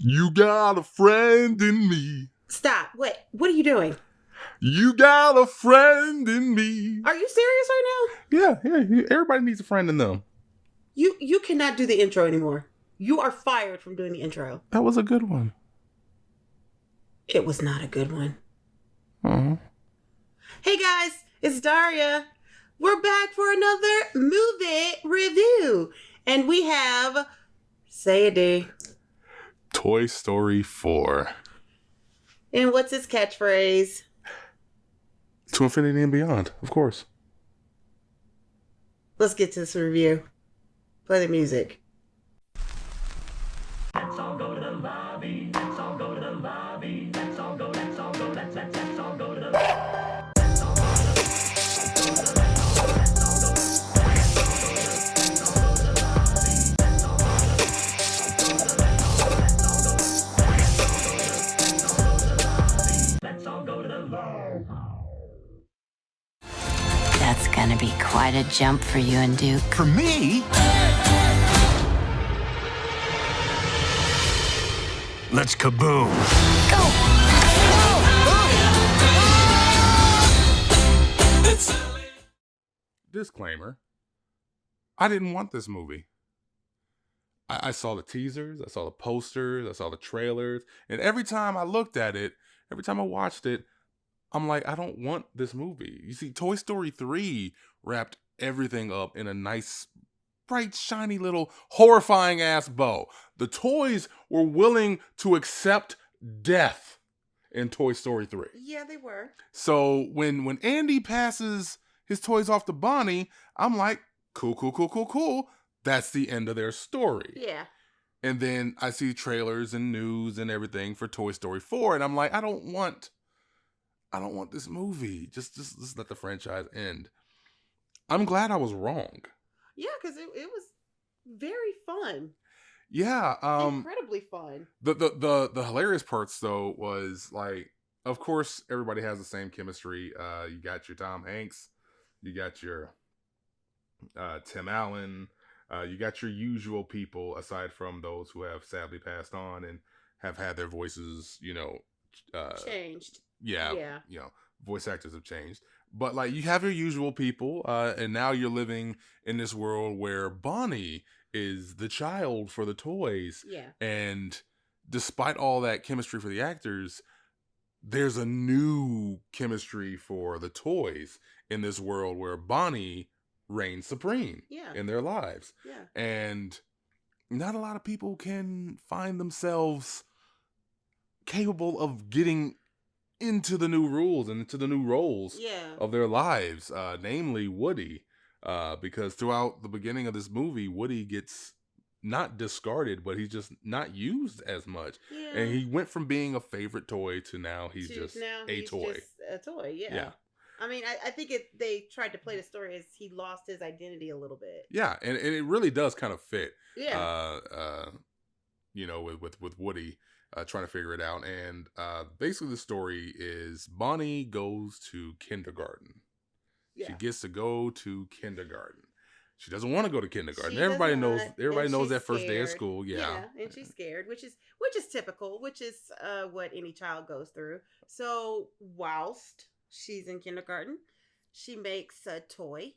You got a friend in me. Stop. What are you doing? You got a friend in me. Are you serious right now? Yeah. Everybody needs a friend in them. You cannot do the intro anymore. You are fired from doing the intro. That was a good one. It was not a good one. Uh-huh. Hey guys, it's Daria. We're back for another movie review. And we have, say it, D. Toy Story 4. And what's his catchphrase? To infinity and beyond, of course. Let's get to this review. Play the music. Let's all go to the lobby. Let's all go to the lobby. Let's all go to the lobby. Let's all go to the lobby. That's gonna be quite a jump for you and Duke. For me? Let's kaboom. Go! Disclaimer. I didn't want this movie. I saw the teasers, I saw the posters, I saw the trailers, and every time I looked at it, every time I watched it, I'm like, I don't want this movie. You see, Toy Story 3 wrapped everything up in a nice, bright, shiny little horrifying ass bow. The toys were willing to accept death in Toy Story 3. Yeah, they were. So when Andy passes his toys off to Bonnie, I'm like, cool. That's the end of their story. Yeah. And then I see trailers and news and everything for Toy Story 4, and I'm like, I don't want this movie. Just let the franchise end. I'm glad I was wrong. Yeah, because it was very fun. Yeah. Incredibly fun. The hilarious parts though was like, of course, everybody has the same chemistry. You got your Tom Hanks, you got your Tim Allen, you got your usual people, aside from those who have sadly passed on and have had their voices, Changed. Yeah. Voice actors have changed. But like, you have your usual people, and now you're living in this world where Bonnie is the child for the toys. Yeah. And despite all that chemistry for the actors, there's a new chemistry for the toys in this world where Bonnie reigns supreme in their lives. Yeah. And not a lot of people can find themselves capable of getting into the new rules and into the new roles of their lives, namely Woody, because throughout the beginning of this movie, Woody gets not discarded, but he's just not used as much. Yeah. And he went from being a favorite toy to now he's just a toy. Just a toy, yeah. I mean, I think they tried to play the story as he lost his identity a little bit. Yeah, and it really does kind of fit. Yeah. With Woody trying to figure it out. And basically the story is Bonnie goes to kindergarten. Yeah. She gets to go to kindergarten. She doesn't want to go to kindergarten. Everybody knows that first day of school. Yeah, and she's scared, which is typical, which is what any child goes through. So whilst she's in kindergarten, she makes a toy.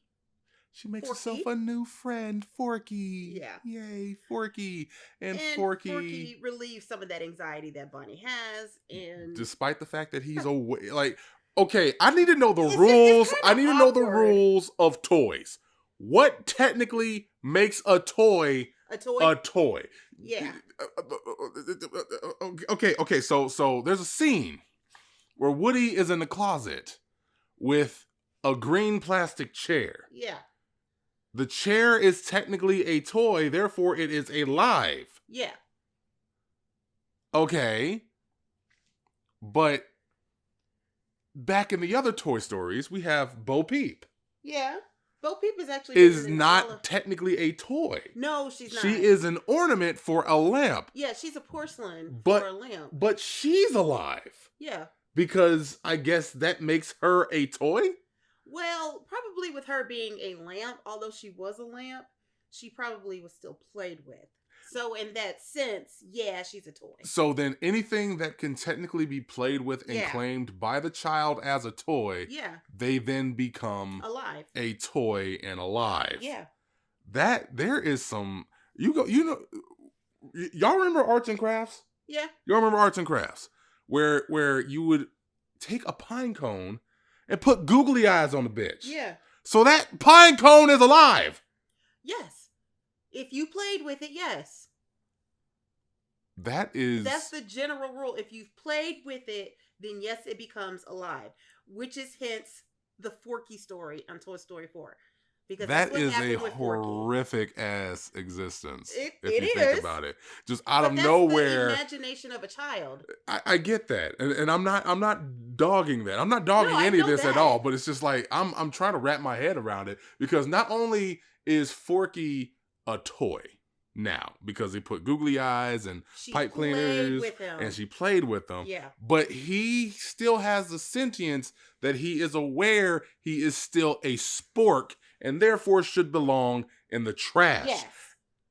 She makes Forky. herself a new friend, Forky. Yeah. Yay, Forky. And Forky relieves some of that anxiety that Bonnie has. And despite the fact that he's away, like, okay, I need to know the rules. I need to know the rules of toys. What technically makes a toy a toy? Yeah. Okay. So there's a scene where Woody is in the closet with a green plastic chair. Yeah. The chair is technically a toy, therefore it is alive. Yeah. Okay. But back in the other Toy Stories, we have Bo Peep. Yeah. Bo Peep is actually not technically a toy. No, she's not. She is an ornament for a lamp. Yeah, she's a porcelain for a lamp. But she's alive. Yeah. Because I guess that makes her a toy? Well, probably with her being a lamp, although she was a lamp, she probably was still played with. So in that sense, yeah, she's a toy. So then anything that can technically be played with and Yeah. claimed by the child as a toy, Yeah, they then become alive. a toy and alive. Yeah. That there is some y'all remember arts and crafts? Yeah. Y'all remember arts and crafts? Where you would take a pine cone and put googly eyes on the bitch. Yeah. So that pine cone is alive. Yes. If you played with it, yes. That's the general rule. If you've played with it, then yes, it becomes alive. Which is hence the Forky story on Toy Story 4. Because that that's what is a happened with Forky. horrific ass existence. It if you is. think about it. Just out But of that's nowhere. the imagination of a child. I get that. And I'm not dogging that. I'm not dogging No, I any of know this at that. all, but it's just like I'm trying to wrap my head around it because not only is Forky a toy now because he put googly eyes and She pipe played cleaners with him. and she played with them. Yeah. But he still has the sentience that he is aware he is still a spork and therefore should belong in the trash. Yes.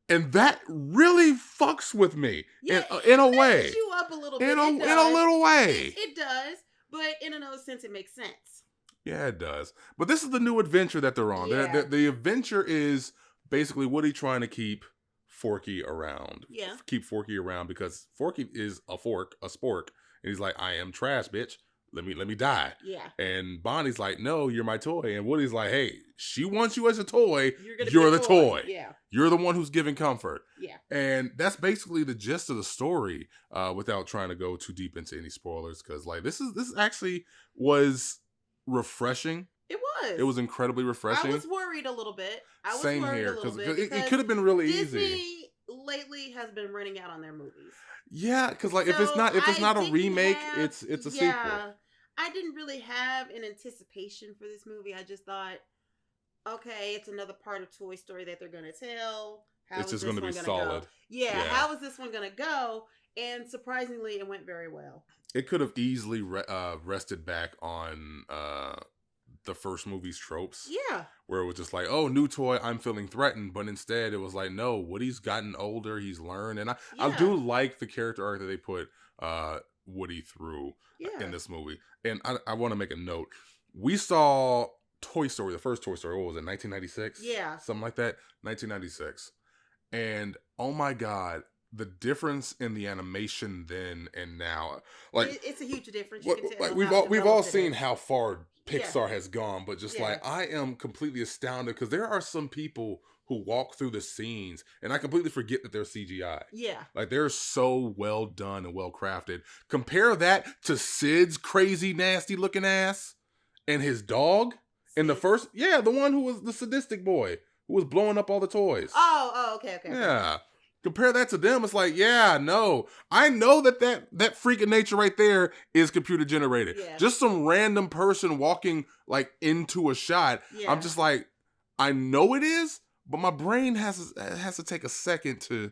And that really fucks with me Yeah, in a it way. messes you up a little bit. In It a does. little way. It does, but in another sense, it makes sense. Yeah, it does. But this is the new adventure that they're on. Yeah. The adventure is basically Woody trying to keep Forky around. Yeah. Keep Forky around because Forky is a spork. And he's like, I am trash, bitch. Let me die. Yeah. And Bonnie's like, no, you're my toy. And Woody's like, hey, she wants you as a toy. You're You're be the a toy. Yeah. You're the one who's giving comfort. Yeah. And that's basically the gist of the story, without trying to go too deep into any spoilers. Because like this actually was refreshing. It was. It was incredibly refreshing. I was worried a little bit. Same worried here a little bit it could have been really Disney easy. lately has been running out on their movies. Yeah, because like if it's So not a didn't remake, have- it's a yeah, sequel. I didn't really have an anticipation for this movie. I just thought, okay, it's another part of Toy Story that they're gonna tell. How It's is just this going to be one solid. Go? Yeah, Yeah. how is this one gonna go? And surprisingly, it went very well. It could have easily rested back on the first movie's tropes. Yeah. Where it was just like, oh, new toy, I'm feeling threatened. But instead, it was like, no, Woody's gotten older, he's learned. And I Yeah. do like the character arc that they put Woody through Yeah. in this movie. And I want to make a note. We saw Toy Story, the first Toy Story, what was it, 1996? Yeah. Something like that, 1996. And oh my God, the difference in the animation then and now. Like, It's a huge difference. You can tell like how we've all developed it seen is. how far Pixar has gone, but just Yeah. like I am completely astounded because there are some people who walk through the scenes and I completely forget that they're CGI. Yeah. Like they're so well done and well crafted. Compare that to Sid's crazy, nasty looking ass and his dog in the Sid? first. Yeah, the one who was the sadistic boy who was blowing up all the toys. Oh, okay. Yeah. Compare that to them. It's like, yeah, no. I know that freak of nature right there is computer generated. Yeah. Just some random person walking like into a shot. Yeah. I'm just like, I know it is, but my brain has to take a second to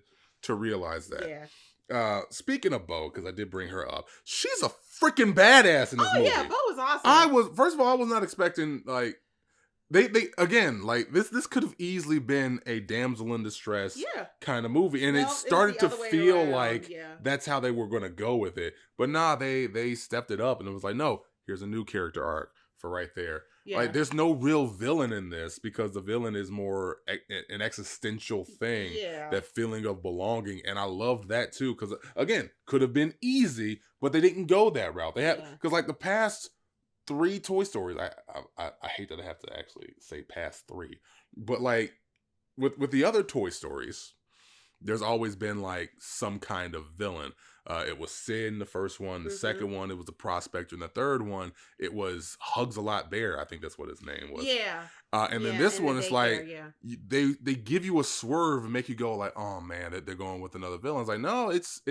realize that. Yeah. Speaking of Bo, because I did bring her up, she's a freaking badass in this movie. Yeah, Bo was awesome. First of all, I was not expecting like they again like this could have easily been a damsel in distress Yeah. kind of movie, and Well, it it was started the to other way feel around, like yeah. that's how they were going to go with it. But nah, they stepped it up, and it was like, no, here's a new character arc for right there. Yeah. Like, there's no real villain in this because the villain is more an existential thing. Yeah. That feeling of belonging, and I love that too. Because again, could have been easy, but they didn't go that route. They had because like the past 3 Toy Stories, I hate that I have to actually say past 3, but like with the other Toy Stories, there's always been like some kind of villain. It was Sid in the first one. The second one, it was the Prospector. And the third one, it was Hugs-a-Lot Bear. I think that's what his name was. Yeah. And then this in one, the it's daycare, like yeah. they give you a swerve and make you go like, oh man, they're going with another villain. It's like, no, it's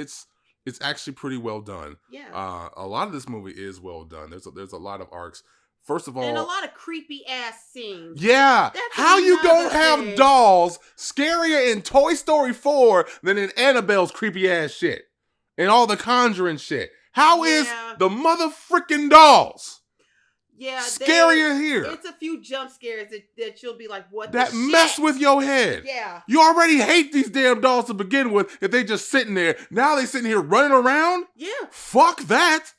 actually pretty well done. Yeah. A lot of this movie is well done. There's a lot of arcs. First of all, And a lot of creepy ass scenes. yeah. That's How you don't another have thing. dolls scarier in Toy Story 4 than in Annabelle's creepy ass shit and all the Conjuring shit? How is Yeah. the motherfucking dolls Yeah, Scarier here. It's a few jump scares that you'll be like, what That the shit? mess with your head. Yeah. You already hate these damn dolls to begin with if they just sitting there. Now they sitting here running around? Yeah. Fuck that.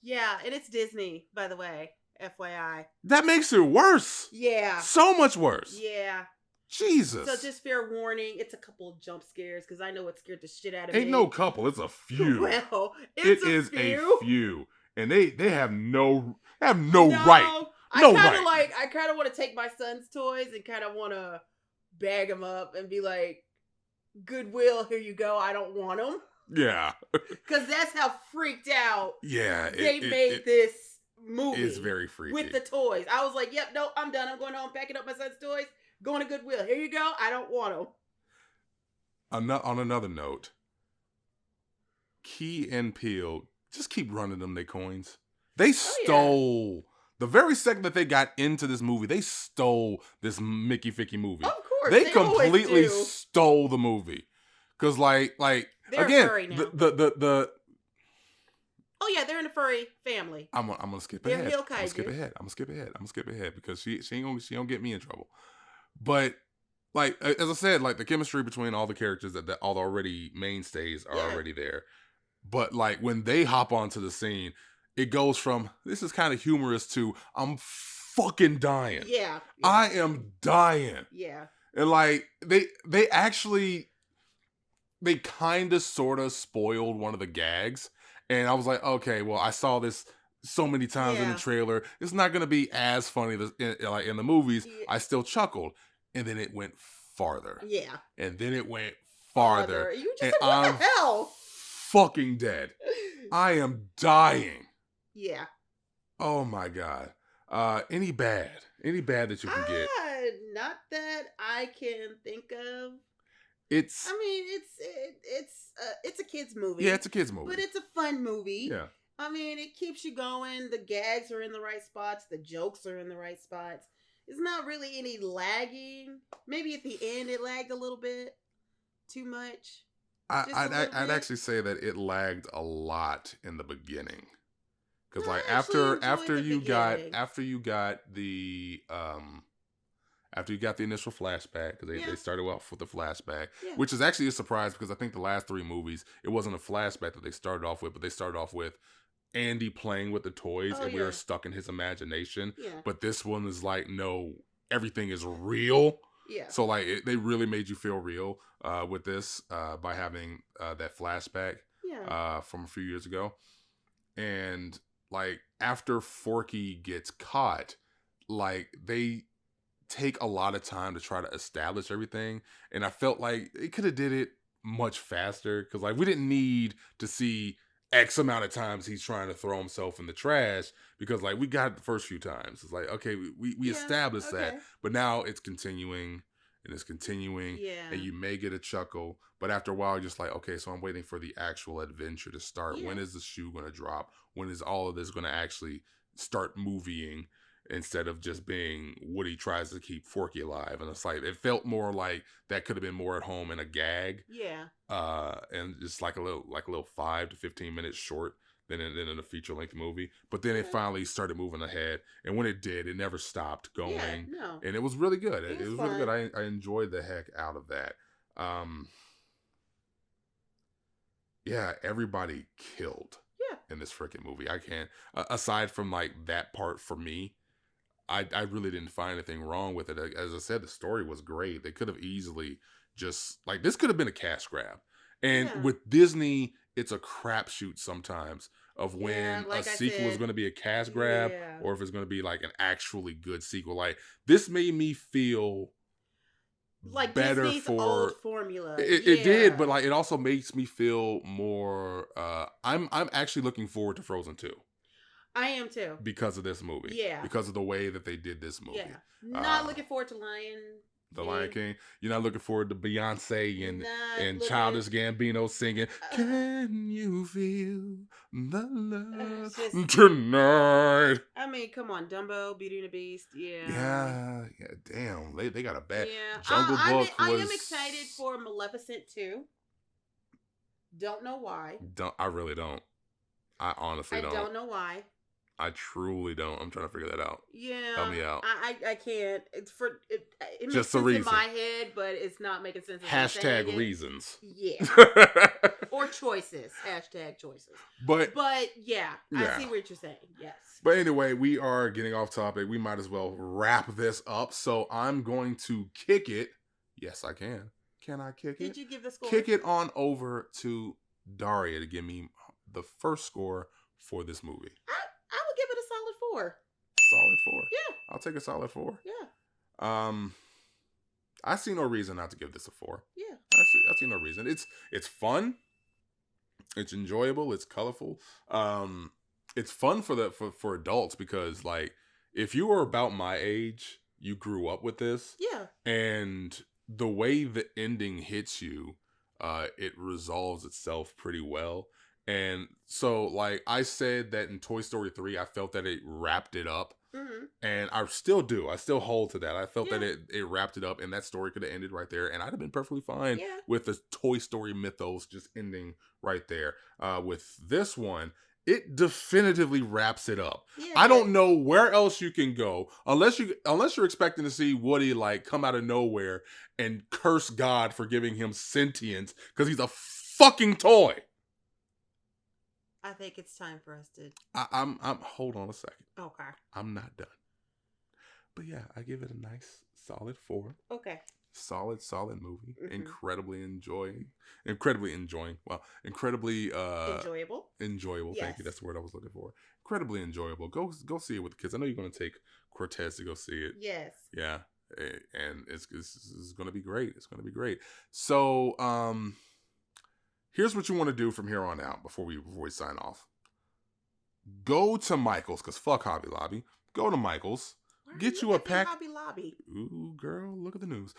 Yeah, and it's Disney, by the way. FYI. That makes it worse. Yeah. So much worse. Yeah. Jesus. So just fair warning, it's a couple of jump scares because I know it scared the shit out of me. Ain't no couple, it's a few. Well, It is a few. And they have no right. No right. I kind of want to take my son's toys and kind of want to bag them up and be like, Goodwill, here you go. I don't want them. Yeah. Because that's how freaked out Yeah. they made this movie. It's very freaky. With the toys. I was like, yep, no, I'm done. I'm going home, packing up my son's toys, going to Goodwill. Here you go. I don't want them. On another note, Key and Peele just keep running them their coins. They stole the very second that they got into this movie. They stole this Mickey Ficky movie. Of course, they completely always do. stole the movie. Cause like they're again, furry now. the oh yeah, they're in a furry family. I'm gonna skip They're ahead. HEELKAIJU. I'm gonna skip ahead because she don't get me in trouble. But like as I said, like the chemistry between all the characters that all the already mainstays are already there. But like when they hop onto the scene, it goes from this is kind of humorous to I'm fucking dying. Yeah. I am dying. Yeah. And like they kind of sort of spoiled one of the gags. And I was like, okay, well, I saw this so many times in the trailer. It's not going to be as funny like in the movies. Yeah. I still chuckled. And then it went farther. Yeah. And then it went farther. You just like, what the hell? Fucking dead. I am dying. Yeah. Oh my God. Any bad that you can get? Not that I can think of. It's. I mean, it's a kids movie. Yeah, it's a kids movie, but it's a fun movie. Yeah. I mean, it keeps you going. The gags are in the right spots. The jokes are in the right spots. It's not really any lagging. Maybe at the end it lagged a little bit too much. I'd actually say that it lagged a lot in the beginning, because like after you got the initial flashback, because they started off with the flashback, which is actually a surprise because I think the last three movies it wasn't a flashback that they started off with, but they started off with Andy playing with the toys and we were stuck in his imagination. Yeah. But this one is like, no, everything is real. Yeah. So like they really made you feel real with this by having that flashback from a few years ago. And like after Forky gets caught, like they take a lot of time to try to establish everything. And I felt like they could have did it much faster because like we didn't need to see X amount of times he's trying to throw himself in the trash, because like we got it the first few times. It's like, okay, we established that, but now it's continuing and it's continuing and you may get a chuckle, but after a while you're just like, okay, so I'm waiting for the actual adventure to start. When is the shoe going to drop? When is all of this going to actually start moving, instead of just being Woody tries to keep Forky alive? And it's like, it felt more like that could have been more at home in a gag. Yeah. And just like a little 5 to 15 minutes short than in a feature-length movie. But then it finally started moving ahead. And when it did, it never stopped going. Yeah, no. And it was really good. It was really good. I enjoyed the heck out of that. Yeah, everybody killed in this freaking movie. I can't, aside from like that part for me, I really didn't find anything wrong with it. As I said, the story was great. They could have easily just, like, this could have been a cash grab. And with Disney, it's a crapshoot sometimes of when a sequel is going to be a cash grab or if it's going to be like an actually good sequel. Like, this made me feel like better Disney's for old formula. It did, but like it also makes me feel more. I'm actually looking forward to Frozen 2. I am too. Because of this movie. Yeah. Because of the way that they did this movie. Yeah. Not looking forward to Lion King. You're not looking forward to Beyonce and Childish Gambino singing, "Can you feel the love tonight?" I mean, come on, Dumbo, Beauty and the Beast. Yeah. Damn, they got a bad Jungle Book. I am excited for Maleficent 2. Don't know why. I really don't. I honestly don't. I don't know why. I truly don't. I'm trying to figure that out. Yeah. Help me out. I can't. It's for it makes Just the sense reason. in my head, but it's not making sense. As I'm saying Hashtag it. reasons. Yeah. Or choices. Hashtag choices. But yeah, Yeah. I see what you're saying. Yes. But anyway, we are getting off topic. We might as well wrap this up. So I'm going to kick it. Yes, I can. Can I kick it? Did you give the score? Kick it on over to Daria to give me the first score for this movie. I would give it a solid 4. Solid 4. Yeah. I'll take a solid 4. Yeah. I see no reason not to give this a 4. Yeah. I see no reason. It's fun. It's enjoyable. It's colorful. It's fun for adults because like if you were about my age, you grew up with this. Yeah. And the way the ending hits you, it resolves itself pretty well. And so, like I said that in Toy Story 3, I felt that it wrapped it up. Mm-hmm. And I still do. I still hold to that. I felt Yeah. that it wrapped it up and that story could have ended right there. And I'd have been perfectly fine Yeah. with the Toy Story mythos just ending right there. With this one, it definitively wraps it up. Yeah, I don't know where else you can go unless you're expecting to see Woody like come out of nowhere and curse God for giving him sentience because he's a fucking toy. I think it's time for us to. I'm hold on a second. Okay. I'm not done. But yeah, I give it a nice solid 4. Okay. Solid movie. Mhm. Incredibly enjoying. Well, incredibly Enjoyable. enjoyable. Thank Yes. you. That's the word I was looking for. Incredibly enjoyable. Go see it with the kids. I know you're going to take Cortez to go see it. Yes. Yeah. And it's going to be great. It's going to be great. So, here's what you want to do from here on out before we sign off. Go to Michael's, because fuck Hobby Lobby. Go to Michael's. Why are Get you a looking at pack. Hobby Lobby. Ooh, girl, look at the news.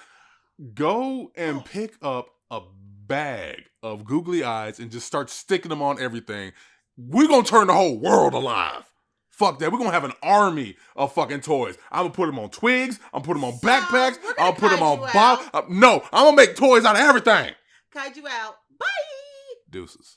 Go and pick up a bag of googly eyes and just start sticking them on everything. We're going to turn the whole world alive. Fuck that. We're going to have an army of fucking toys. I'm going to put them on twigs. I'm going to put them on backpacks. we're gonna I'll put them on kaiju bottles. No, I'm going to make toys out of everything. Kaiju out. Bye. Deuces.